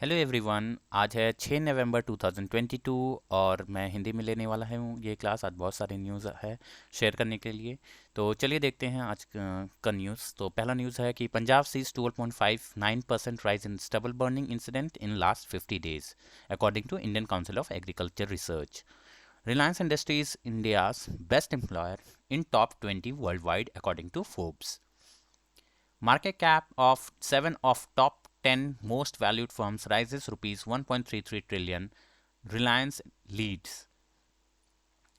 Hello everyone. आज है 6 नवंबर 2022 और मैं हिंदी में लेने वाला हूँ ये क्लास। आज बहुत सारे न्यूज़ है शेयर करने के लिए। तो चलिए देखते हैं आज का न्यूज़। तो पहला न्यूज़ है कि Punjab sees 12.59% rise in stubble burning incident in last 50 days according to Indian Council of Agriculture Research. Reliance Industries India's best employer in top 20 world wide according to Forbes. Market cap of 7 of top 10 most valued firms rises rupees 1.33 trillion. Reliance leads.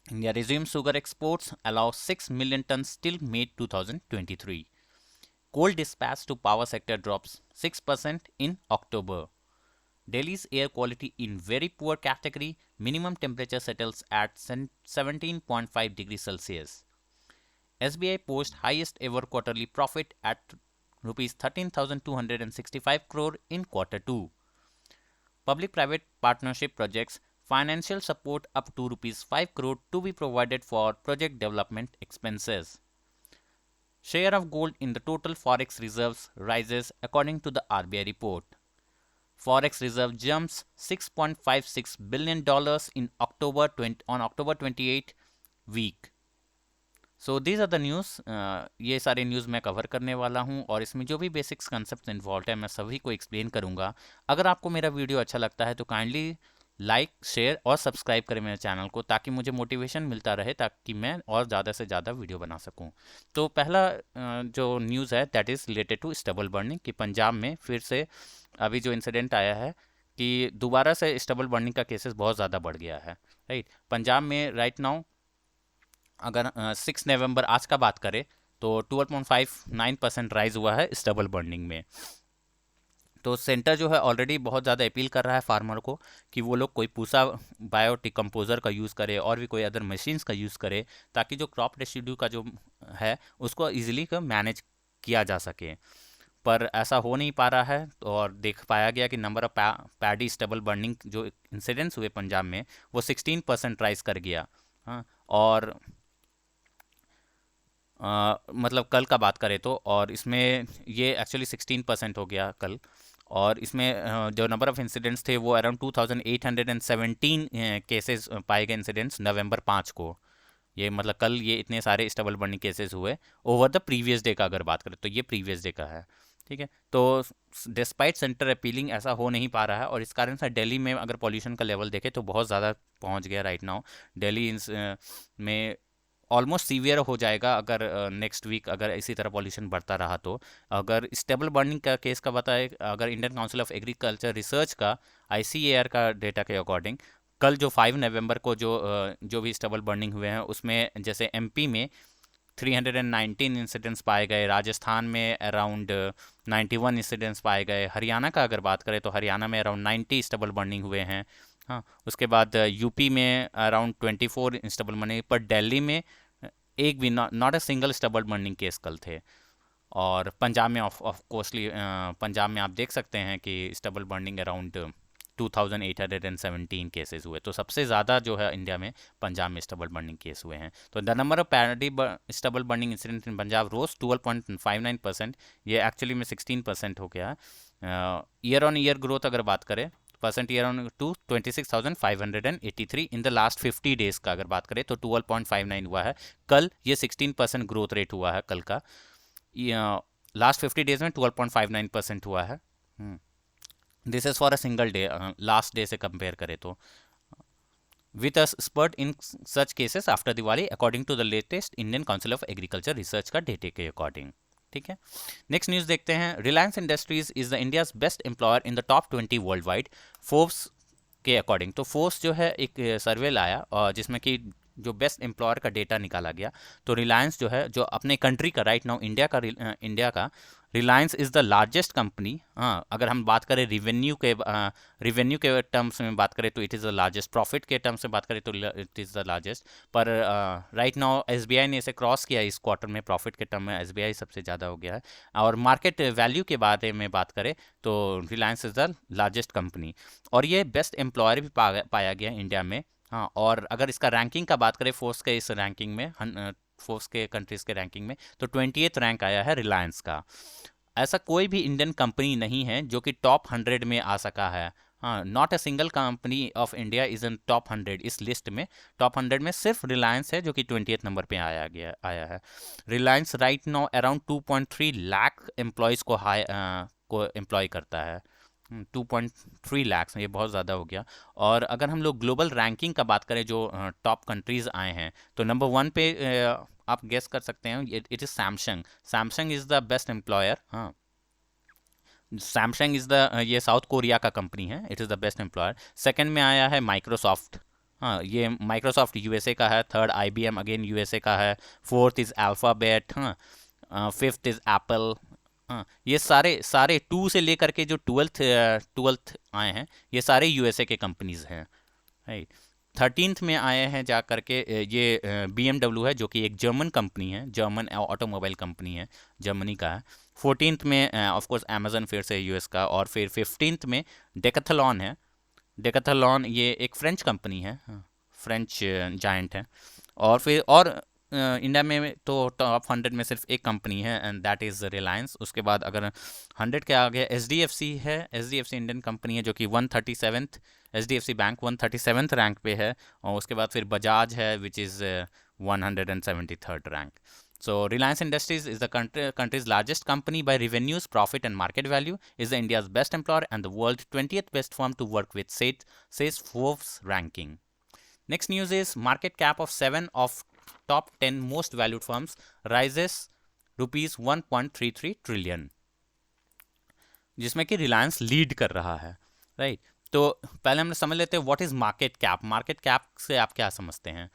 India resumes sugar exports, allows 6 million tons till May 2023. Coal dispatch to power sector drops 6% in October. Delhi's air quality in very poor category. Minimum temperature settles at 17.5 degrees Celsius. SBI posts highest ever quarterly profit at rupees 13,265 crore in quarter 2. Public private partnership projects financial support up to rupees 5 crore to be provided for project development expenses. Share of gold in the total forex reserves rises according to the RBI report. Forex reserve jumps $6.56 billion in October 28 week. So these are the news. ये सारे news मैं cover करने वाला हूँ और इसमें जो भी बेसिक्स कंसेप्ट इन्वॉल्व है मैं सभी को एक्सप्लेन करूँगा। अगर आपको मेरा वीडियो अच्छा लगता है तो काइंडली लाइक शेयर और सब्सक्राइब करें मेरे चैनल को, ताकि मुझे मोटिवेशन मिलता रहे, ताकि मैं और ज़्यादा से ज़्यादा वीडियो बना सकूँ। तो पहला जो न्यूज़ है that is related to stubble burning, कि पंजाब में फिर से अभी जो इंसिडेंट आया है कि दोबारा से स्टबल बर्निंग का केसेस बहुत ज़्यादा बढ़ गया है। राइट, पंजाब में राइट नाउ अगर 6 नवंबर आज का बात करें तो 12.59% राइज हुआ है स्टबल बर्निंग में। तो सेंटर जो है ऑलरेडी बहुत ज़्यादा अपील कर रहा है फार्मर को कि वो लोग कोई पूसा बायो डिकम्पोजर का यूज़ करे और भी कोई अदर मशीन्स का यूज़ करे, ताकि जो क्रॉप रेसिड्यू का जो है उसको इजीली मैनेज किया जा सके। पर ऐसा हो नहीं पा रहा है, और देख पाया गया कि number of paddy stubble burning जो इंसिडेंट्स हुए पंजाब में वो 16% राइज कर गया। हाँ, और मतलब कल का बात करें तो, और इसमें ये एक्चुअली 16% हो गया कल। और इसमें जो नंबर ऑफ इंसिडेंट्स थे वो अराउंड 2817 केसेस पाए गए इंसिडेंट्स नवंबर 5 को। ये मतलब कल ये इतने सारे स्टबल बर्निंग केसेस हुए ओवर द प्रीवियस डे का अगर बात करें तो ये प्रीवियस डे का है। ठीक है, तो डिस्पाइट सेंटर अपीलिंग ऐसा हो नहीं पा रहा है, और इस कारण से दिल्ली में अगर पॉल्यूशन का लेवल देखें तो बहुत ज़्यादा पहुंच गया राइट नाउ। दिल्ली में ऑलमोस्ट सीवियर हो जाएगा अगर नेक्स्ट वीक अगर इसी तरह पॉल्यूशन बढ़ता रहा तो। अगर स्टेबल बर्निंग का केस का बताए, अगर Indian Council of Agriculture Research का ICAR का डेटा के अकॉर्डिंग कल जो 5 नवंबर को जो भी स्टेबल बर्निंग हुए हैं उसमें जैसे MP में 319 इंसिडेंट्स पाए गए, राजस्थान में अराउंड 91 इंसिडेंट्स पाए गए, हरियाणा का अगर बात करें तो हरियाणा में अराउंड 90 स्टेबल बर्निंग हुए हैं। हाँ, उसके बाद यूपी में अराउंड 24 स्टेबल बर्निंग, पर दिल्ली में एक भी not a single stubble burning case कल थे। और पंजाब में ऑफ कोर्सली पंजाब में आप देख सकते हैं कि स्टबल बर्निंग अराउंड 2817 केसेस हुए। तो सबसे ज़्यादा जो है इंडिया में पंजाब में स्टबल बर्निंग केस हुए हैं। तो the number of paddy stubble burning incident in Punjab rose 12.59%, ये एक्चुअली में 16% हो गया। ईयर ऑन ईयर ग्रोथ अगर बात करें percent year on to 26,583 in the last 50 days का अगर बात करें तो 12.59 हुआ है। कल ये 16% ग्रोथ रेट हुआ है कल का। लास्ट 50 डेज में 12.59% हुआ है। This is for a single day, last day से कंपेयर करें तो। With a spurt in such cases after Diwali according to the latest Indian Council of Agriculture Research का डेटे के अकॉर्डिंग। ठीक है, नेक्स्ट न्यूज देखते हैं। Reliance industries is the India's best employer in the top 20 world wide, Forbes के according. तो force जो है एक सर्वे लाया और जिसमें कि जो बेस्ट एम्प्लॉयर का डेटा निकाला गया, तो रिलायंस जो है जो अपने कंट्री का राइट नाउ इंडिया का Reliance is the largest company. हाँ, अगर हम बात करें रिवेन्यू के टर्म्स में बात करें तो it is the largest, profit के टर्म्स में बात करें तो इट इज़ द लार्जेस्ट। पर राइट नाउ SBI ने इसे क्रॉस किया इस क्वार्टर में, प्रॉफिट के टर्म में SBI सबसे ज़्यादा हो गया है। और मार्केट वैल्यू के बारे में बात करें तो Reliance is the largest company, और ये बेस्ट एम्प्लॉयर भी पाया गया इंडिया में। हाँ, और अगर इसका रैंकिंग का बात करें फोर्स के इस रैंकिंग में, फोर्स के कंट्रीज़ के रैंकिंग में, तो 20th रैंक आया है रिलायंस का। ऐसा कोई भी इंडियन कंपनी नहीं है जो कि टॉप 100 में आ सका है। हाँ, not a single company of India is in top 100 इस लिस्ट में। टॉप 100 में सिर्फ रिलायंस है जो कि 20th नंबर पे आया है। Reliance right now around 2.3 lakh employees को एम्प्लॉय करता है। 2.3 लाख, ये बहुत ज़्यादा हो गया। और अगर हम लोग ग्लोबल रैंकिंग का बात करें जो टॉप कंट्रीज़ आए हैं, तो नंबर 1 पे आप गेस कर सकते हैं, it is Samsung. Samsung is the best employer. हाँ, सैमसंग इज़ द, ये साउथ कोरिया का कंपनी है, it is the best employer. Second में आया है माइक्रोसॉफ्ट। हाँ, ये माइक्रोसॉफ्ट यूएसए का है। थर्ड आईबीएम अगेन यूएसए का है। Fourth is alphabet. हाँ, फिफ्थ इज़ एप्पल। हाँ, ये सारे सारे 2 से लेकर के जो ट्वेल्थ आए हैं, ये सारे यूएसए के कंपनीज हैं, राइट। 13th में आए हैं जा करके ये BMW है जो कि एक जर्मन कंपनी है, जर्मन ऑटोमोबाइल कंपनी है, जर्मनी का है। 14th में ऑफ कोर्स अमेजन फिर से यूएस का। और फिर 15th में डेकाथलॉन है। डेकाथलॉन ये एक फ्रेंच कंपनी है, हाँ, फ्रेंच जायंट है। और फिर और इंडिया में तो टॉप 100 में सिर्फ एक कंपनी है एंड दैट इज़ रिलायंस। उसके बाद अगर 100 के आगे HDFC है। HDFC इंडियन कंपनी है जो कि 137th, HDFC bank 137th rank पे है। और उसके बाद फिर बजाज है which is 173rd rank. So Reliance Industries is the country's largest company by revenues, profit and market value, is the India's best employer and the world's 20th best firm to work with, says Forbes ranking. Next news is market cap of 7 of top 10 most valued firms rises rupees 1.33 trillion, जिसमें कि Reliance lead कर रहा है, right. तो पहले हम समझ लेते हैं what is market cap. Market cap से आप क्या समझते हैं?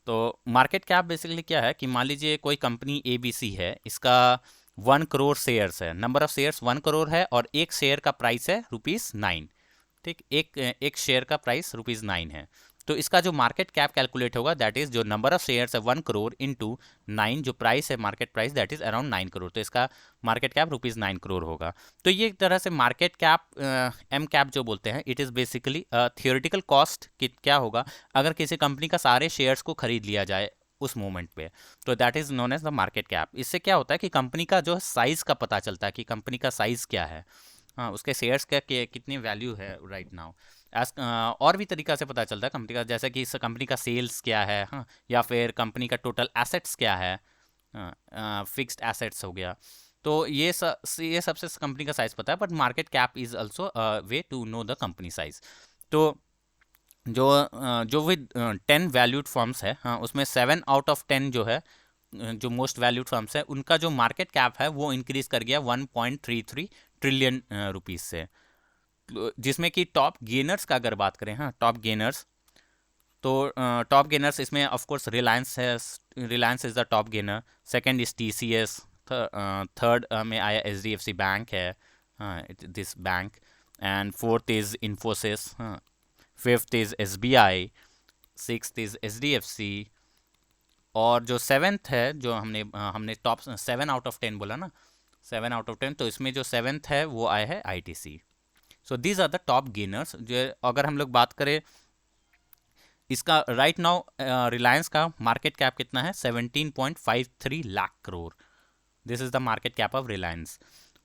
तो मार्केट कैप बेसिकली क्या है कि मान लीजिए कोई कंपनी ABC है, इसका 1 करोड़ शेयर्स है, नंबर ऑफ शेयर्स 1 करोड़ है और एक शेयर का प्राइस है ₹9। ठीक, एक शेयर का प्राइस ₹9 है। तो इसका जो मार्केट कैप कैलकुलेट होगा दैट इज जो नंबर ऑफ शेयर्स है 1 करोड़ इंटू 9, जो प्राइस है market price that is around 9 crore, तो इसका मार्केट कैप ₹9 करोड़ होगा। तो ये एक तरह से मार्केट कैप, एम कैप जो बोलते हैं, it is basically theoretical cost क्या होगा अगर किसी कंपनी का सारे शेयर्स को खरीद लिया जाए उस मोमेंट पे। तो that is known as the market cap. इससे क्या होता है कि कंपनी का जो साइज का पता चलता है कि कंपनी का साइज क्या है, हाँ, उसके शेयर्स का कितनी वैल्यू है राइट नाउ। और भी तरीका से पता चलता है कंपनी का, जैसे कि इस कंपनी का सेल्स क्या है, हाँ, या फिर कंपनी का टोटल एसेट्स क्या है, फिक्स्ड एसेट्स हो गया। तो ये सबसे कंपनी का साइज पता है, but market cap is also way to know the company size. तो जो विद 10 वैल्यूड फर्म्स है, हाँ, उसमें 7 आउट ऑफ 10 जो है, जो मोस्ट वैल्यूड फर्म्स है, उनका जो मार्केट कैप है वो इंक्रीज कर गया 1.33 ट्रिलियन रुपीज से। जिसमें कि टॉप गेनर्स का अगर बात करें, हाँ, टॉप गेनर्स, तो टॉप गेनर्स इसमें ऑफ कोर्स रिलायंस है। Reliance is the top gainer. Second is TCS। Third में आया HDFC बैंक है, हाँ, this bank. And fourth is Infosys, हाँ। Fifth is SBI। Sixth is HDFC। और जो सेवेंथ है, जो हमने टॉप 7 आउट ऑफ 10 बोला ना, 7 आउट ऑफ 10, तो इसमें जो सेवेंथ है वो आया है ITC। So these are the top gainers. जो अगर हम लोग बात करें इसका राइट नाउ, रिलायंस का मार्केट कैप कितना है? 17.53 lakh crore. This is the market cap of Reliance.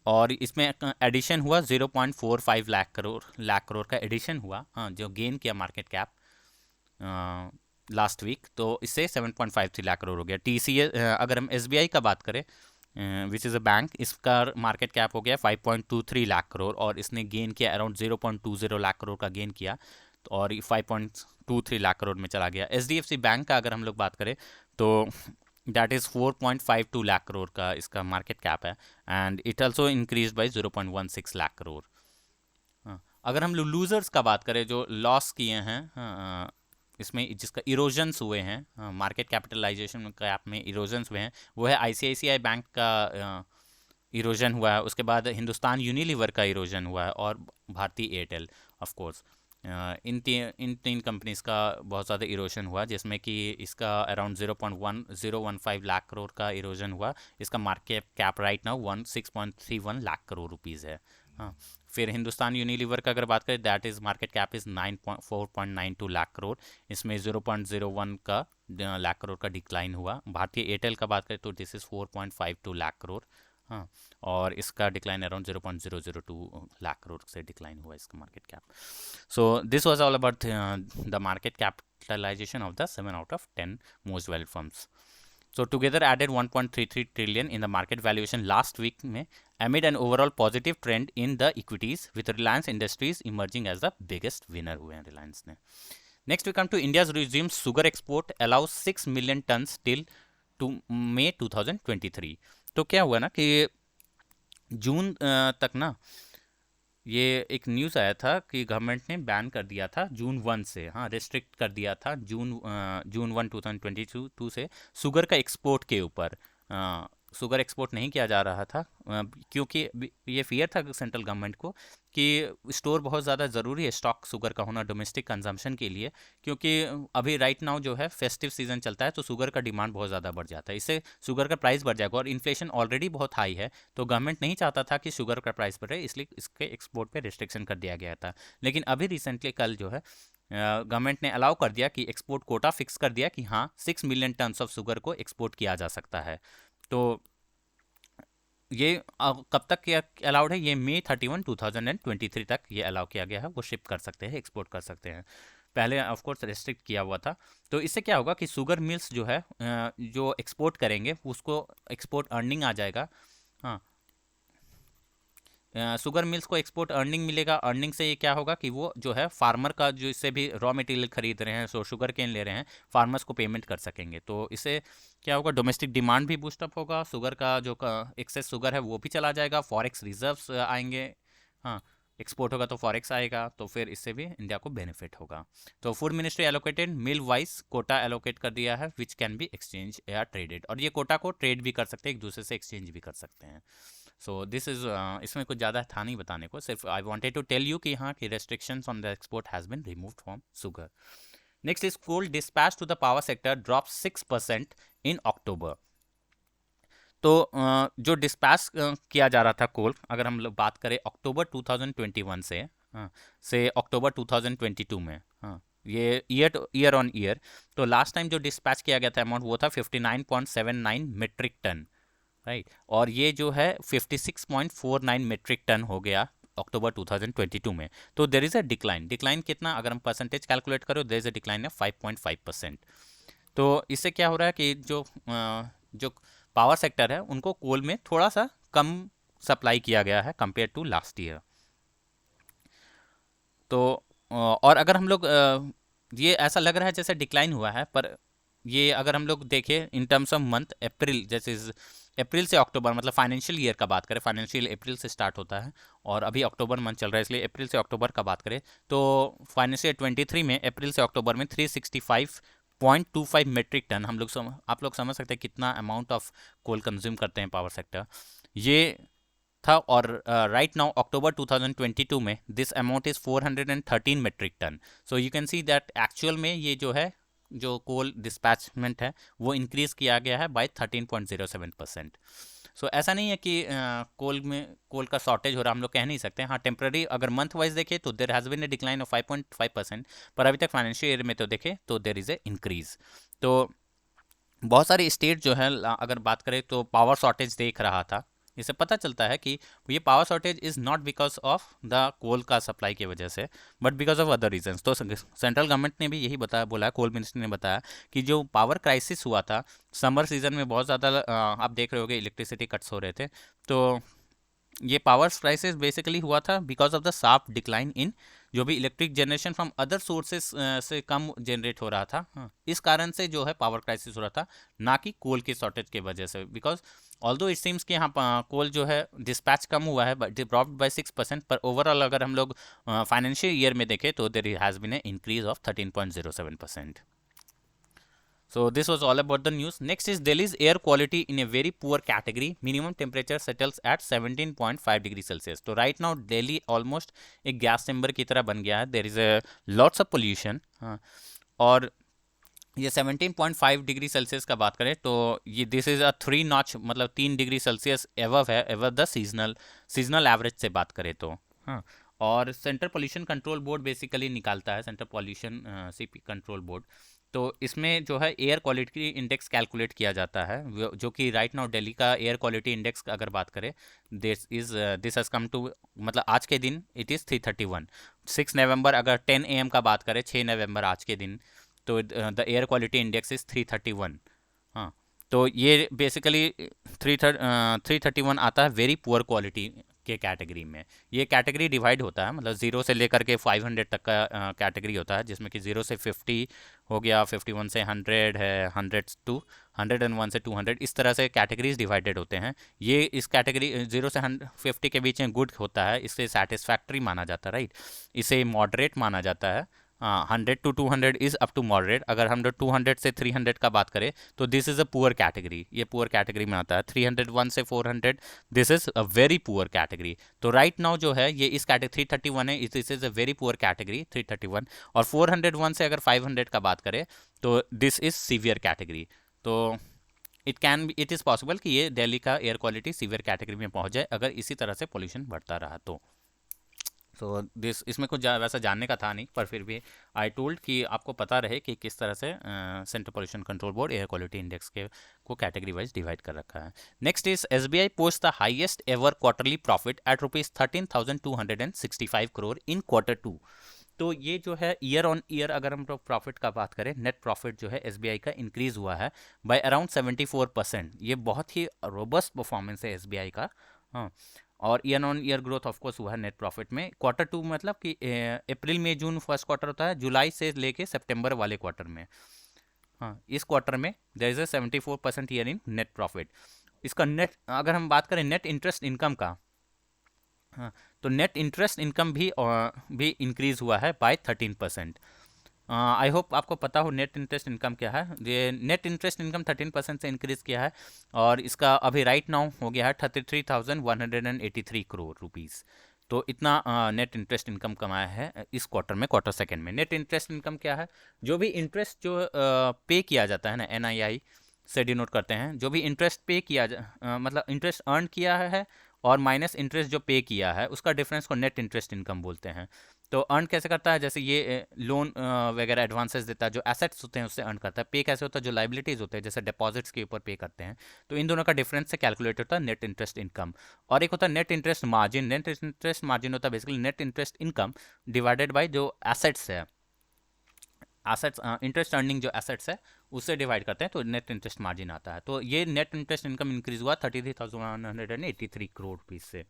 और इसमें एडिशन हुआ 0.45 लाख करोड़ का एडिशन हुआ, हाँ, जो गेन किया मार्केट कैप लास्ट वीक, तो इससे 7.53 लाख करोड़ हो गया। TCS, अगर हम SBI का बात करें विच इज़ अ बैंक, इसका मार्केट कैप हो गया 5.23 लाख करोड़ और इसने गेन किया अराउंड 0.20 लाख करोड़ का गेन किया, तो और 5.23 लाख करोड़ में चला गया। HDFC बैंक का अगर हम लोग बात करें तो दैट इज़ 4.52 लाख करोड़ का इसका मार्केट कैप है and it also increase by 0.16 lakh crore. हाँ, अगर हम लोग लूजर्स का बात करें जो लॉस किए हैं, हाँ, इसमें जिसका इरोजन्स हुए हैं, मार्केट कैपिटलाइजेशन कैप में इरोजन्स हुए हैं, वो है ICICI बैंक का इरोजन हुआ है। उसके बाद हिंदुस्तान यूनिलीवर का इरोजन हुआ है और भारती एयरटेल ऑफ कोर्स। इन तीन कंपनीज का बहुत ज़्यादा इरोजन हुआ, जिसमें कि इसका अराउंड 0.1015 लाख करोड़ का इरोजन हुआ। इसका market cap right now 16.31 lakh crore rupees है, हाँ। फिर हिंदुस्तान यूनिलीवर का अगर बात करें that is market cap is 4.92 lakh crore, इसमें 0.01 का लाख करोड़ का डिक्लाइन हुआ। भारतीय एयरटेल का बात करें तो दिस इज़ 4.52 लाख करोड़, हाँ, और इसका डिक्लाइन अराउंड 0.002 लाख करोड़ से डिक्लाइन हुआ इसका market cap. So this was all about the market capitalisation of the 7 out of 10 most valued firms. So together added 1.33 trillion in the market valuation last week में amid an overall positive trend in the equities with Reliance Industries emerging as the biggest winner हुए हैं Reliance ने. Next we come to India's resumed sugar export allows 6 million tons till to May 2023. तो क्या हुआ ना कि जून तक ना ये एक न्यूज़ आया था कि गवर्नमेंट ने बैन कर दिया था जून 1 से, हाँ रिस्ट्रिक्ट कर दिया था जून 1 2022 से शुगर का एक्सपोर्ट के ऊपर. शुगर एक्सपोर्ट नहीं किया जा रहा था क्योंकि ये फियर था सेंट्रल गवर्नमेंट को कि स्टोर बहुत ज़्यादा ज़रूरी है, स्टॉक शुगर का होना डोमेस्टिक कंजम्पशन के लिए, क्योंकि अभी राइट नाउ जो है फेस्टिव सीजन चलता है तो शुगर का डिमांड बहुत ज़्यादा बढ़ जाता है, इससे शुगर का प्राइस बढ़ जाएगा और इन्फ्लेशन ऑलरेडी बहुत हाई है. तो गवर्नमेंट नहीं चाहता था कि शुगर का प्राइस बढ़े, इसलिए इसके एक्सपोर्ट पे रिस्ट्रिक्शन कर दिया गया था. लेकिन अभी रिसेंटली कल जो है गवर्नमेंट ने अलाउ कर दिया कि एक्सपोर्ट कोटा फिक्स कर दिया कि हाँ 6 मिलियन टन्स ऑफ शुगर को एक्सपोर्ट किया जा सकता है. तो ये कब तक अलाउड है? ये मई 31 2023 तक ये अलाउ किया गया है, वो शिप कर सकते हैं, एक्सपोर्ट कर सकते हैं. पहले ऑफ कोर्स रेस्ट्रिक्ट किया हुआ था. तो इससे क्या होगा कि शुगर मिल्स जो है जो एक्सपोर्ट करेंगे उसको एक्सपोर्ट अर्निंग आ जाएगा. हाँ, शुगर मिल्स को एक्सपोर्ट अर्निंग मिलेगा. अर्निंग से ये क्या होगा कि वो जो है फार्मर का जो इससे भी रॉ मटेरियल खरीद रहे हैं, सो शुगर केन ले रहे हैं, फार्मर्स को पेमेंट कर सकेंगे. तो इससे क्या होगा, डोमेस्टिक डिमांड भी बूस्टअप होगा, शुगर का जो एक्सेस शुगर है वो भी चला जाएगा, फॉरेक्स रिजर्व्स आएंगे. हाँ, एक्सपोर्ट होगा तो फॉरेक्स आएगा, तो फिर इससे भी इंडिया को बेनिफिट होगा. तो फूड मिनिस्ट्री एलोकेटेड मिल वाइज कोटा एलोकेट कर दिया है विच कैन बी एक्सचेंज या ट्रेडेड, और ये कोटा को ट्रेड भी कर सकते हैं, एक दूसरे से एक्सचेंज भी कर सकते हैं. सो दिस इज इसमें कुछ ज़्यादा था नहीं बताने को, सिर्फ I wanted to tell you कि हाँ कि restrictions on the export has been removed from sugar. Next is coal dispatch to the power sector drop 6% in October. तो जो डिस्पैच किया जा रहा था कोल, अगर हम लोग बात करें अक्टूबर 2021 से अक्टूबर 2022 में, हाँ ये ईयर ऑन ईयर, तो लास्ट टाइम जो डिस्पैच किया गया था अमाउंट वो था 59.79 मेट्रिक टन, राइट. और ये जो है 56.49 मेट्रिक टन हो गया अक्टूबर 2022 में. तो देर इज़ अ डिक्लाइन कितना, अगर हम परसेंटेज कैलकुलेट करो, there is a decline of 5.5%. तो इससे क्या हो रहा है कि जो पावर सेक्टर है उनको कोल में थोड़ा सा कम सप्लाई किया गया है कंपेयर टू लास्ट ईयर. तो और अगर हम लोग ये ऐसा लग रहा है जैसे डिक्लाइन हुआ है, पर ये अगर हम लोग देखें इन टर्म्स ऑफ मंथ, अप्रैल जैसे अप्रैल से अक्टूबर, मतलब फाइनेंशियल ईयर का बात करें, फाइनेंशियल अप्रैल से स्टार्ट होता है और अभी अक्टूबर मंथ चल रहा है, इसलिए अप्रैल से अक्टूबर का बात करें तो फाइनेंशियल 23 में अप्रैल से अक्टूबर में 365.25 मेट्रिक टन हम लोग आप लोग समझ सकते हैं कितना अमाउंट ऑफ कोल कंज्यूम करते हैं पावर सेक्टर, ये था. और राइट नाउ अक्टूबर 2022 में this amount is 413 metric ton. So you can see that actual में ये जो है जो कोल डिस्पैचमेंट है वो इंक्रीज किया गया है बाय 13.07%. सो ऐसा नहीं है कि कोल का शॉर्टेज हो रहा, हम लोग कह नहीं सकते. हाँ, टेम्पररी अगर मंथ वाइज देखें तो there has been a decline of 5.5%, पर अभी तक फाइनेंशियल ईयर में तो देखें तो देर इज़ ए इंक्रीज. तो बहुत सारे स्टेट जो है अगर बात करें तो पावर शॉर्टेज देख रहा था. इससे पता चलता है कि ये power shortage is not because of the coal का सप्लाई की वजह से, but because of other reasons. तो सेंट्रल गवर्नमेंट ने भी यही बोला, कोल मिनिस्ट्री ने बताया कि जो पावर क्राइसिस हुआ था समर सीजन में, बहुत ज़्यादा आप देख रहे होगे इलेक्ट्रिसिटी कट्स हो रहे थे. तो ये पावर क्राइसिस बेसिकली हुआ था because of the sharp decline in जो भी electric generation from other sources से कम जनरेट हो रहा था. हाँ, इस कारण से जो है पावर क्राइसिस हो रहा था, ना कि कोल की शॉर्टेज की वजह से. बिकॉज ऑल्दो इट सीम्स कि यहाँ कोल जो है डिस्पैच कम हुआ है बट ड्रॉप्ड बाय 6%, पर ओवरऑल अगर हम लोग फाइनेंशियल ईयर में देखें तो there has been a increase of 13.07%. So this was all about the news. Next is Delhi's air quality in a very poor category. Minimum temperature settles at 17.5 degrees Celsius. तो right now Delhi almost एक gas chamber की तरह बन गया है. There is a lots of pollution. हाँ, और ये 17.5 डिग्री सेल्सियस का बात करें तो ये दिस इज़ अ 3 नॉच, मतलब 3 डिग्री सेल्सियस एवव है, एवव द सीजनल एवरेज से बात करें तो. हाँ, और central pollution control board basically निकालता है, central pollution CP control board. तो इसमें जो है एयर क्वालिटी इंडेक्स कैलकुलेट किया जाता है, जो कि राइट नाउ दिल्ली का एयर क्वालिटी इंडेक्स अगर बात करें, दिस हैज़ कम टू, मतलब आज के दिन इट इज़ 331। 6 नवंबर, अगर 10 AM का बात करें, 6 नवंबर आज के दिन, तो the air quality index is 331। हाँ, तो ये बेसिकली 331 आता है वेरी पुअर क्वालिटी के कैटेगरी में। ये कैटेगरी डिवाइड होता है, मतलब 0 से लेकर के 500 तक का कैटेगरी होता है, जिसमें कि 0 से 50 हो गया, 51 से 100 है, 100 टू 101 से 200, इस तरह से कैटेगरीज डिवाइडेड होते हैं। ये इस कैटेगरी 0 से 50 के बीच में गुड होता है, इससे सेटिस्फैक्ट्री माना जाता है, राइट। इसे मॉडरेट माना जाता है। 100 to 200 is up to moderate. अगर हम 200 से 300 का बात करें तो this is a poor category, ये पुअर कैटेगरी में आता है। 301 से 400 this is a very poor category. तो राइट नाउ जो है ये इस कैटेगरी 331 है, this is a very poor category 331। और 401 से अगर 500 का बात करें तो दिस इज़ सीवियर कैटेगरी। तो इट इज़ पॉसिबल कि ये दिल्ली का एयर क्वालिटी सीवियर कैटेगरी में पहुंच जाए अगर इसी तरह से पोल्यूशन बढ़ता रहा तो। सो दिस, इसमें कुछ वैसा जानने का था नहीं, पर फिर भी आई टोल्ड कि आपको पता रहे कि किस तरह से central pollution control board air quality index के को कैटेगरी वाइज डिवाइड कर रखा है। Next is SBI post the highest ever quarterly profit at ₹13,265 crore in Q2। तो ये जो है ईयर ऑन ईयर अगर हम लोग प्रॉफिट का बात करें, नेट प्रॉफिट जो है SBI का इंक्रीज हुआ है बाय अराउंड 74%। ये बहुत ही रोबस्ट परफॉर्मेंस है SBI का। हाँ, और year on year growth of course हुआ है नेट प्रॉफिट में। Q2 मतलब कि अप्रैल मई जून फर्स्ट क्वार्टर होता है, जुलाई से लेके सितंबर वाले क्वार्टर में, हाँ, इस क्वार्टर में there is a 74% year in net profit. इसका नेट अगर हम बात करें नेट इंटरेस्ट इनकम का, हाँ, तो नेट इंटरेस्ट इनकम भी इंक्रीज हुआ है बाय 13%। आई होप आपको पता हो नेट इंटरेस्ट इनकम क्या है। ये नेट इंटरेस्ट इनकम 13% से इंक्रीज किया है, और इसका अभी राइट नाउ हो गया है 33,183 करोड़ रुपीज़। तो इतना नेट इंटरेस्ट इनकम कमाया है इस क्वार्टर में, क्वार्टर सेकंड में। नेट इंटरेस्ट इनकम क्या है? जो भी इंटरेस्ट जो पे किया जाता है ना, NII से डिनोट करते हैं, जो भी इंटरेस्ट पे किया मतलब इंटरेस्ट अर्न किया है और माइनस इंटरेस्ट जो पे किया है, उसका डिफरेंस को नेट इंटरेस्ट इनकम बोलते हैं। तो अर्न कैसे करता है? जैसे ये लोन वगैरह एडवांसेस देता है, जो एसेट्स होते हैं उससे अर्न करता है। पे कैसे होता है? जो लाइबिलिटीज़ होते हैं जैसे डिपॉजिट्स के ऊपर पे करते हैं। तो इन दोनों का डिफरेंस से कैलकुलेट होता है नेट इंटरेस्ट इनकम। और एक होता है net interest margin. Net interest margin होता है basically net interest income divided by जो एसेट्स है, एसेट्स इंटरेस्ट अर्निंग जो एसेट्स है उससे डिवाइड करते हैं, तो नेट इंटरेस्ट मार्जिन आता है। तो ये नेट इंटरेस्ट इनकम इंक्रीज हुआ 33,183 करोड़ रुपीज़ से।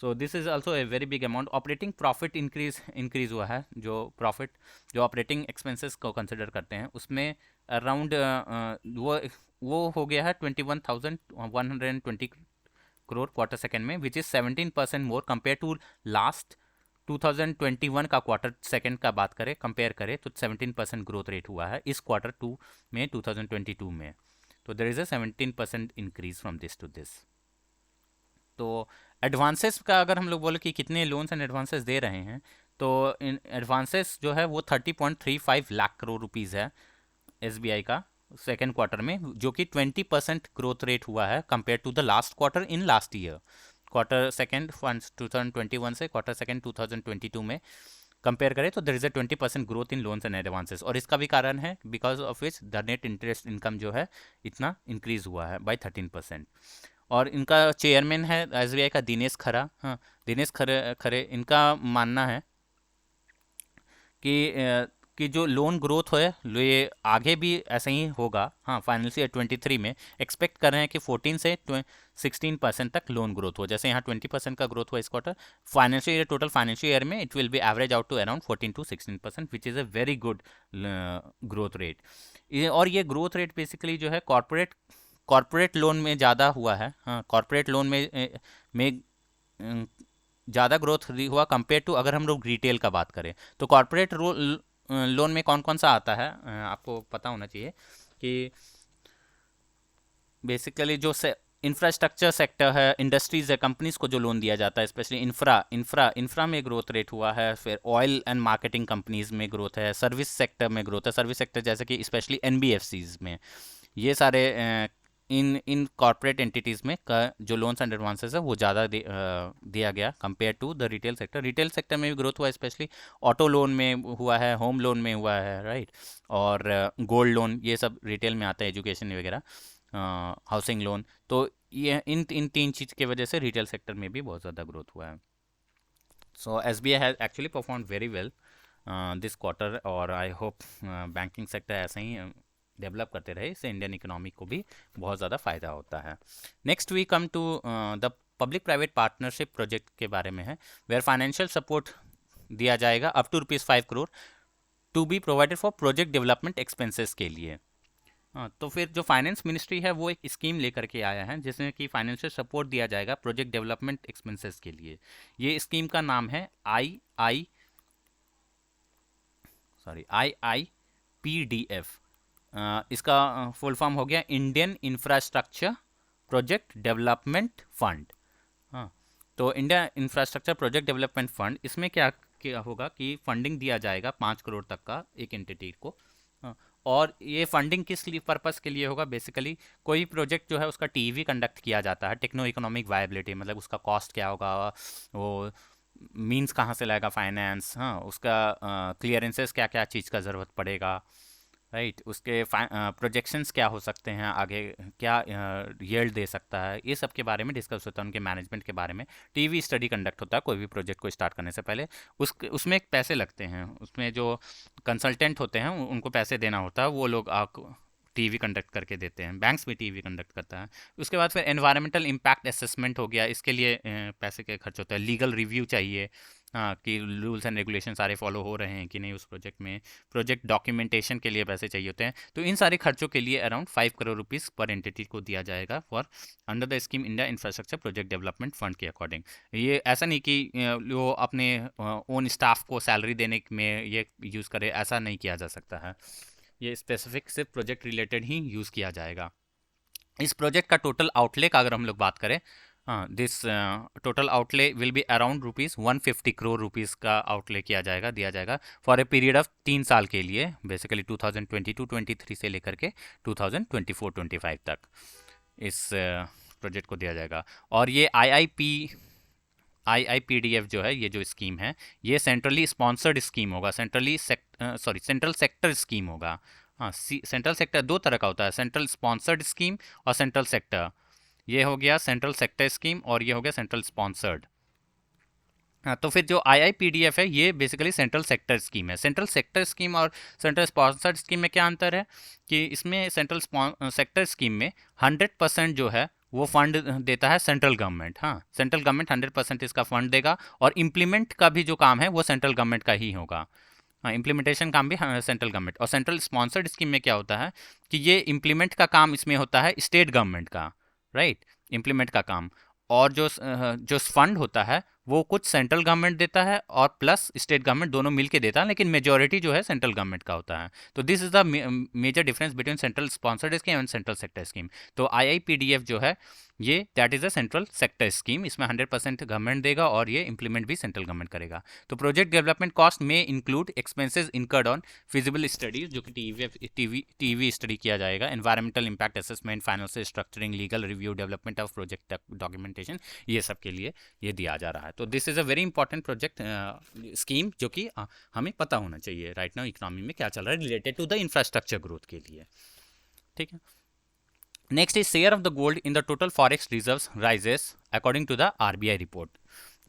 So this is also a very big amount. Operating profit increase हुआ है। जो प्रॉफिट जो ऑपरेटिंग एक्सपेंसेस को कंसिडर करते हैं उसमें अराउंड वो हो गया है 21,120 करोड़ क्वार्टर सेकेंड में, which is 17% more compare to last 2021 का क्वार्टर सेकंड का बात करें, कंपेयर करें तो 17% ग्रोथ रेट हुआ है इस Q2 में 2022 में। तो there is a 17% increase from this to this. तो एडवांसेस का अगर हम लोग बोले कि कितने लोन्स एंड एडवांसेस दे रहे हैं, तो इन एडवांसेस जो है वो 30.35 लाख करोड़ रुपीज़ है SBI का सेकेंड क्वार्टर में, जो कि 20% ग्रोथ रेट हुआ है compare to the last quarter in last year. Quarter second 2021 से क्वार्टर सेकेंड 2022 में कंपेयर करें तो there is a 20% growth in loans and advances. और इसका भी कारण है because of which the net interest income जो है इतना इंक्रीज हुआ है बाय 13%। और इनका चेयरमैन है SBI का दिनेश खरा। हाँ, दिनेश खरे इनका मानना है कि जो लोन ग्रोथ है ये आगे भी ऐसे ही होगा। हाँ, फाइनेंशियल ईयर 23 में एक्सपेक्ट कर रहे हैं कि 14 से 16% तक लोन ग्रोथ हो। जैसे यहाँ 20% का ग्रोथ हुआ इस quarter, financial year total financial year में it will be average out to around 14 to 16%, which is a very good growth rate. और ये ग्रोथ रेट बेसिकली जो है कॉर्पोरेट लोन में ज़्यादा हुआ है। हाँ, कॉर्पोरेट लोन में ज़्यादा ग्रोथ हुआ कंपेयर टू अगर हम लोग रिटेल का बात करें। तो कॉर्पोरेट लोन में कौन कौन सा आता है आपको पता होना चाहिए कि बेसिकली जो इंफ्रास्ट्रक्चर सेक्टर है, इंडस्ट्रीज है, कंपनीज को जो लोन दिया जाता है, स्पेशली इंफ्रा में ग्रोथ रेट हुआ है। फिर ऑयल एंड मार्केटिंग कंपनीज में ग्रोथ है, सर्विस सेक्टर में ग्रोथ है। सर्विस सेक्टर जैसे कि स्पेशली NBFCs में, ये सारे इन इन कॉर्पोरेट एंटिटीज़ में का जो लोन्स एंड एडवांसेस है वो ज़्यादा दिया गया compare to the retail sector. Retail sector में भी ग्रोथ हुआ, स्पेशली ऑटो लोन में हुआ है, होम लोन में हुआ है, राइट। और गोल्ड लोन, ये सब रिटेल में आता है, एजुकेशन वगैरह, हाउसिंग लोन। तो ये इन इन तीन चीज़ की वजह से रिटेल सेक्टर में भी बहुत ज़्यादा ग्रोथ हुआ है। सो SBI has actually perform very well this quarter, और आई होप बैंकिंग सेक्टर ऐसे ही डेवलप करते रहे, इससे इंडियन इकोनॉमी को भी बहुत ज़्यादा फ़ायदा होता है। Next we come to the public private partnership project के बारे में है, वेयर फाइनेंशियल सपोर्ट दिया जाएगा up to ₹5 crore to be provided for project development expenses के लिए। हाँ, तो फिर जो फाइनेंस मिनिस्ट्री है वो एक स्कीम लेकर के आया है जिसमें कि फाइनेंशियल सपोर्ट दिया जाएगा प्रोजेक्ट डेवलपमेंट एक्सपेंसेस के लिए। ये स्कीम का नाम है IIPDF। इसका फुल फॉर्म हो गया Indian infrastructure project development fund. हाँ, तो India infrastructure project development fund, इसमें क्या क्या होगा कि फंडिंग दिया जाएगा 5 करोड़ तक का एक एंटिटी को। हाँ, और ये फंडिंग किस लिए पर्पस के लिए होगा? बेसिकली कोई प्रोजेक्ट जो है उसका टीवी कंडक्ट किया जाता है, टेक्नो इकोनॉमिक वायबिलिटी, मतलब उसका कॉस्ट क्या होगा, वो मींस कहाँ से लाएगा फाइनेंस, हाँ, उसका क्लियरेंसेस क्या क्या चीज़ का ज़रूरत पड़ेगा, राइट, उसके प्रोजेक्शंस क्या हो सकते हैं आगे, क्या यील्ड दे सकता है, ये सब के बारे में डिस्कस होता है, उनके मैनेजमेंट के बारे में टीवी स्टडी कंडक्ट होता है कोई भी प्रोजेक्ट को स्टार्ट करने से पहले। उसमें एक पैसे लगते हैं, उसमें जो कंसल्टेंट होते हैं उनको पैसे देना होता है, वो लोग टीवी कंडक्ट करके देते हैं, बैंक्स भी टीवी कंडक्ट करता है। उसके बाद फिर एनवायरमेंटल इम्पैक्ट असेसमेंट हो गया, इसके लिए पैसे के खर्च होता है। लीगल रिव्यू चाहिए, हाँ, कि रूल्स एंड रेगुलेशन सारे फॉलो हो रहे हैं कि नहीं उस प्रोजेक्ट में। प्रोजेक्ट डॉक्यूमेंटेशन के लिए पैसे चाहिए होते हैं। तो इन सारे खर्चों के लिए अराउंड 5 करोड़ रुपीज़ पर एंटिटी को दिया जाएगा for under the scheme India infrastructure project development fund के अकॉर्डिंग। ये ऐसा नहीं कि वो अपने ओन स्टाफ को सैलरी देने में ये यूज़ करे, ऐसा नहीं किया जा सकता है। ये स्पेसिफिक सिर्फ प्रोजेक्ट रिलेटेड ही यूज़ किया जाएगा। इस प्रोजेक्ट का टोटल आउटले का अगर हम लोग बात करें, हाँ, this total outlay will be around ₹150 crore का आउटले किया जाएगा, दिया जाएगा फॉर ए पीरियड ऑफ 3 साल के लिए, बेसिकली 2022-23 से लेकर के 2024-25 तक इस प्रोजेक्ट को दिया जाएगा। और ये IIPDF जो है, ये जो स्कीम है, ये सेंट्रली स्पॉन्सर्ड स्कीम होगा, सेंट्रल सेक्टर स्कीम होगा। हाँ, सेंट्रल सेक्टर दो तरह का होता है, सेंट्रल स्पॉन्सर्ड स्कीम और सेंट्रल सेक्टर। ये हो गया सेंट्रल सेक्टर स्कीम और ये हो गया सेंट्रल स्पॉन्सर्ड। हाँ, तो फिर जो IIPDF है ये बेसिकली सेंट्रल सेक्टर स्कीम है। सेंट्रल सेक्टर स्कीम और सेंट्रल स्पॉन्सर्ड स्कीम में क्या अंतर है कि इसमें सेंट्रल सेक्टर स्कीम में 100% जो है वो फंड देता है सेंट्रल गवर्नमेंट। हाँ, सेंट्रल गवर्नमेंट 100% इसका फंड देगा, और इम्प्लीमेंट का भी जो काम है वो सेंट्रल गवर्नमेंट का ही होगा। हाँ, इम्प्लीमेंटेशन काम भी सेंट्रल गवर्नमेंट। और सेंट्रल स्पॉन्सर्ड स्कीम में क्या होता है कि ये इम्प्लीमेंट का काम इसमें होता है स्टेट गवर्नमेंट का, राइट, इम्प्लीमेंट का काम। और जो फंड होता है वो कुछ सेंट्रल गवर्नमेंट देता है और प्लस स्टेट गवर्नमेंट दोनों मिलके देता है, लेकिन मेजोरिटी जो है सेंट्रल गवर्नमेंट का होता है। तो this is the major difference between central sponsored scheme and central sector scheme. तो IIPDF जो है ये that is a central sector scheme, इसमें 100% गवर्नमेंट देगा और ये इंप्लीमेंट भी सेंट्रल गवर्नमेंट करेगा। तो प्रोजेक्ट डेवलपमेंट कॉस्ट में include expenses incurred on feasible studies, जो कि टीवी स्टडी किया जाएगा, environmental impact assessment, financial structuring, legal review, development of project documentation, ये सब के लिए ये दिया जा रहा है। तो this is a very important project scheme, जो कि हमें पता होना चाहिए राइट नाउ इकोनॉमी में क्या चल रहा है related to the infrastructure growth के लिए। ठीक है। Next is share of the gold in the total forex reserves rises according to the RBI report.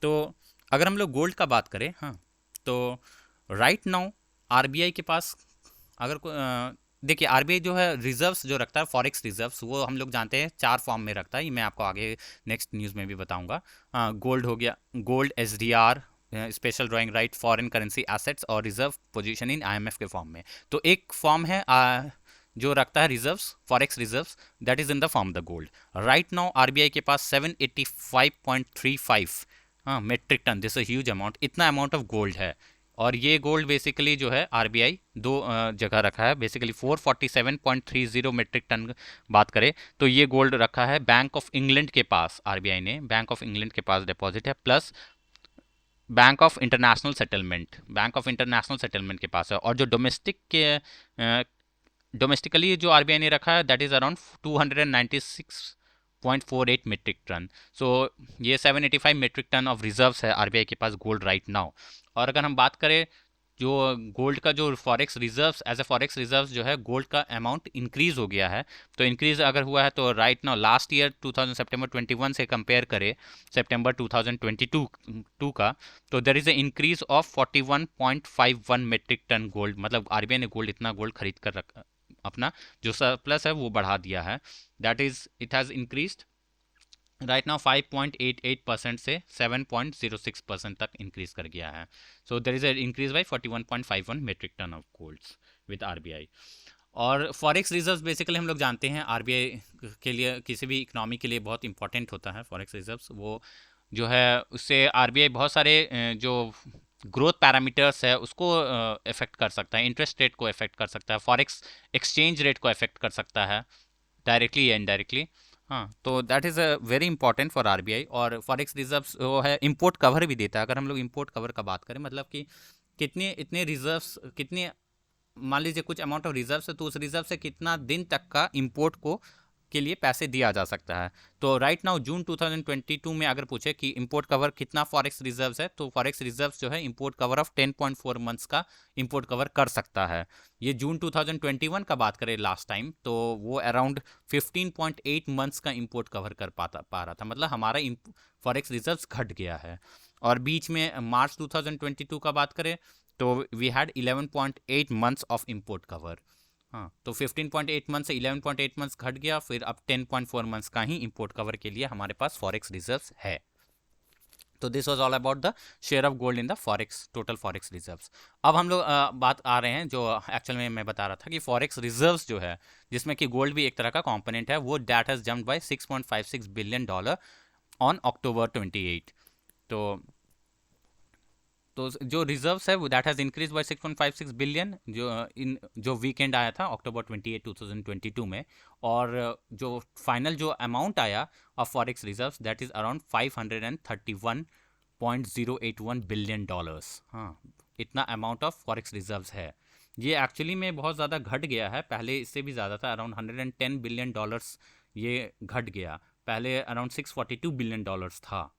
तो अगर हम लोग गोल्ड का बात करें, हाँ, तो राइट नाउ RBI के पास अगर देखिए RBI जो है रिजर्व्स जो रखता है, फॉरेक्स रिजर्व्स, वो हम लोग जानते हैं 4 फॉर्म में रखता है, ये मैं आपको आगे नेक्स्ट न्यूज़ में भी बताऊंगा। गोल्ड हो गया, gold SDR, special drawing right, foreign currency assets, और रिजर्व पोजीशन इन IMF के फॉर्म में। तो एक फॉर्म है जो रखता है reserves, forex reserves, that is in the form the gold. Right now RBI के पास 785.35 metric ton, this huge amount, इतना अमाउंट ऑफ गोल्ड है। और ये गोल्ड बेसिकली जो है RBI दो जगह रखा है, बेसिकली 447.30 मेट्रिक टन बात करें तो ये गोल्ड रखा है बैंक ऑफ इंग्लैंड के पास, RBI ने बैंक ऑफ इंग्लैंड के पास डिपॉजिट है, plus bank of international settlement के पास है। और जो डोमेस्टिक के डोमेस्टिकली जो आरबीआई ने रखा है that is around 296.48 metric tonne. So ये 785 मीट्रिक टन ऑफ रिजर्व्स है आरबीआई के पास गोल्ड राइट नाउ। और अगर हम बात करें जो गोल्ड का जो forex reserves as a forex reserves जो है गोल्ड का अमाउंट इंक्रीज हो गया है। तो इंक्रीज अगर हुआ है तो राइट नाउ लास्ट ईयर 2000 सितंबर 21 से कंपेयर करें सितंबर 2022 का, तो there is a increase of 41.51 metric ton gold. मतलब आरबीआई ने गोल्ड इतना गोल्ड खरीद कर रखा, अपना जो सरप्लस है वो बढ़ा दिया है। That is it has increase right now 5.88% से 7.06% तक इंक्रीज कर गया है। So there is a increase by 41.51 metric tonne of golds with RBI. और फॉरेक्स रिजर्व्स बेसिकली हम लोग जानते हैं आरबीआई के लिए, किसी भी इकोनॉमी के लिए बहुत इंपॉर्टेंट होता है फॉरेक्स रिजर्व्स। वो जो है उससे आरबीआई बहुत सारे जो ग्रोथ पैरामीटर्स है उसको इफेक्ट कर सकता है, इंटरेस्ट रेट को इफेक्ट कर सकता है, फॉरेक्स एक्सचेंज रेट को इफेक्ट कर सकता है डायरेक्टली या इनडायरेक्टली। हाँ, तो that is a very important for RBI. और फॉरेक्स रिजर्व्स वो है इंपोर्ट कवर भी देता है। अगर हम लोग इंपोर्ट कवर का बात करें, मतलब कि कितने इतने रिजर्व्स, कितने मान लीजिए कुछ अमाउंट ऑफ रिजर्व है तो उस रिजर्व से कितना दिन तक का इंपोर्ट को के लिए पैसे दिया जा सकता है। तो राइट नाउ जून 2022 में अगर पूछे कि इंपोर्ट कवर कितना फॉरेक्स रिजर्व्स है, तो फॉरेक्स रिजर्व्स जो है इंपोर्ट कवर ऑफ 10.4 मंथ्स का इंपोर्ट कवर कर सकता है। ये जून 2021 का बात करें लास्ट टाइम, तो वो अराउंड 15.8 मंथ्स का इंपोर्ट कवर कर पा रहा था। मतलब हमारा फॉरेक्स रिजर्व्स घट गया है। और बीच में मार्च 2022 का बात करें तो we had 11.8 months of import cover. हाँ, तो 15.8 मंथ से 11.8 मंथ्स घट गया, फिर अब 10.4 मंथ्स का ही इंपोर्ट कवर के लिए हमारे पास फॉरेक्स रिजर्व्स है। तो this was all about the share of gold in the forex total forex reserves. अब हम लोग बात आ रहे हैं जो एक्चुअल में मैं बता रहा था कि फॉरेक्स रिजर्व्स जो है जिसमें कि गोल्ड भी एक तरह का कंपोनेंट है, वो that has jumped by $6.56 billion on October 28। तो जो रिजर्व्स है वो that has increase by 6.56 billion जो वीकेंड आया था अक्टूबर 28 2022 में। और जो फाइनल जो अमाउंट आया of forex reserves that is around $531.081 billion. हाँ, इतना अमाउंट ऑफ फॉरेक्स रिजर्व्स है। ये एक्चुअली में बहुत ज़्यादा घट गया है, पहले इससे भी ज़्यादा था, अराउंड $110 बिलियन ये घट गया। पहले अराउंड $642 बिलियन था।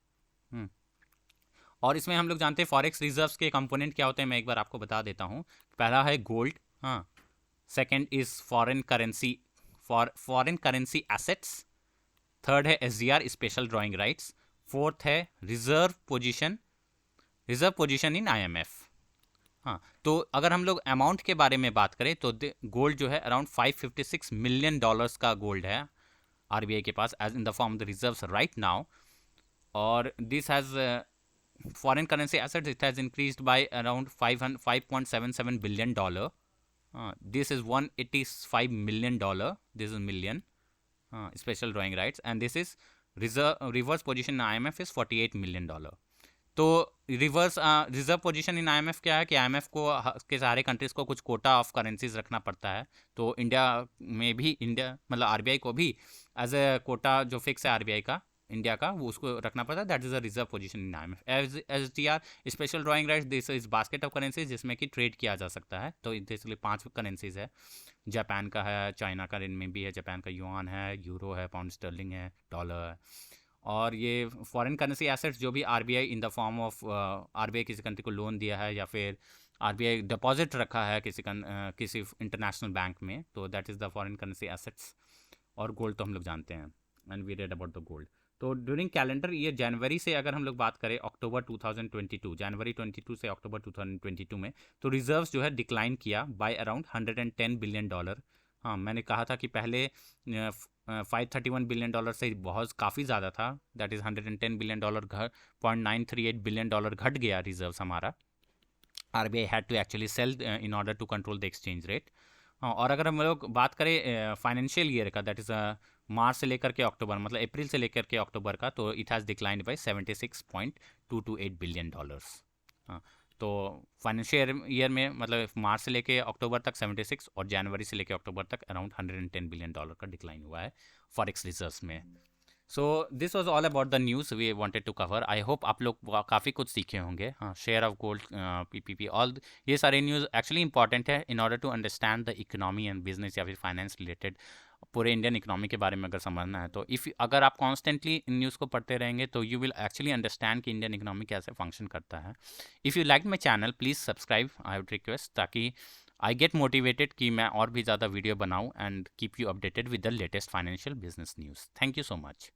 और इसमें हम लोग जानते हैं फॉरेक्स रिजर्व्स के कंपोनेंट क्या होते हैं, मैं एक बार आपको बता देता हूँ। पहला है गोल्ड, हाँ। Second is foreign currency assets. Third है SDR special drawing rights. Fourth है रिजर्व पोजीशन इन आईएमएफ। हाँ, तो अगर हम लोग अमाउंट के बारे में बात करें तो गोल्ड जो है अराउंड $556 मिलियन का गोल्ड है आरबीआई के पास as in the form of the reserves right now. और this has foreign currency assets, it has increased by around $5.77 billion. This is $185 million. This is million special drawing rights, and this is reverse position in IMF is $48 million. तो reserve position in IMF क्या है कि IMF को के सारे countries को कुछ Kota of currencies रखना पड़ता है। तो इंडिया में भी, इंडिया मतलब आरबीआई को भी एज ए कोटा जो फिक्स है आरबीआई का इंडिया का, वो उसको रखना पड़ता है। That is a reserve position in IMF. As T R special drawing rights, this is basket of currencies जिसमें कि ट्रेड किया जा सकता है। तो इसलिए 5 करेंसीज है। जापान का है, चाइना का रिनमिनबी है, जापान का युआन है, यूरो है, पाउंड स्टर्लिंग है, डॉलर है। और ये फॉरेन करेंसी एसेट्स जो भी RBI in the form of RBI किसी कंट्री को लोन दिया है या फिर आरबीआई डिपॉजिट रखा है किसी इंटरनेशनल बैंक में, तो that is the foreign currency assets. और गोल्ड तो हम लोग जानते हैं, and we read about the gold. तो ड्यूरिंग कैलेंडर ईयर जनवरी से अगर हम लोग बात करें अक्टूबर 2022, जनवरी 22 से अक्टूबर 2022 में, तो रिजर्व्स जो है डिक्लाइन किया बाय अराउंड $110 बिलियन। हाँ, मैंने कहा था कि पहले $531 बिलियन से बहुत काफ़ी ज़्यादा था। दैट इज़ $110 बिलियन $0.938 बिलियन घट गया रिजर्व्स हमारा। RBI had to actually sell in order to control the exchange rate. और अगर हम लोग बात करें फाइनेंशियल ईयर का, दैट इज़ मार्च से लेकर के अक्टूबर, मतलब अप्रैल से लेकर के अक्टूबर का, तो it has declined bye $76.228 billion. हाँ, तो फाइनेंशियल ईयर में मतलब मार्च से लेकर अक्टूबर तक 76 और जनवरी से लेकर अक्टूबर तक अराउंड $110 बिलियन का डिक्लाइन हुआ है फॉरेक्स रिजर्व्स में। So this was all about the news we wanted to cover. I hope आप लोग काफ़ी कुछ सीखे होंगे। हाँ, share of gold, PPP, all ये सारे न्यूज़ एक्चुअली इंपॉर्टेंट है in order to understand the economy and business या फिर फाइनेंस रिलेटेड पूरे इंडियन इकोनॉमी के बारे में अगर समझना है तो इफ़ अगर आप कॉन्स्टेंटली इन न्यूज़ को पढ़ते रहेंगे तो यू विल एक्चुअली अंडरस्टैंड कि इंडियन इकोनॉमी कैसे फंक्शन करता है। If you like my channel please subscribe, I would request, ताकि आई गेट मोटिवेटेड कि मैं और भी ज़्यादा वीडियो बनाऊँ and keep you updated with the latest financial business news. Thank you so much.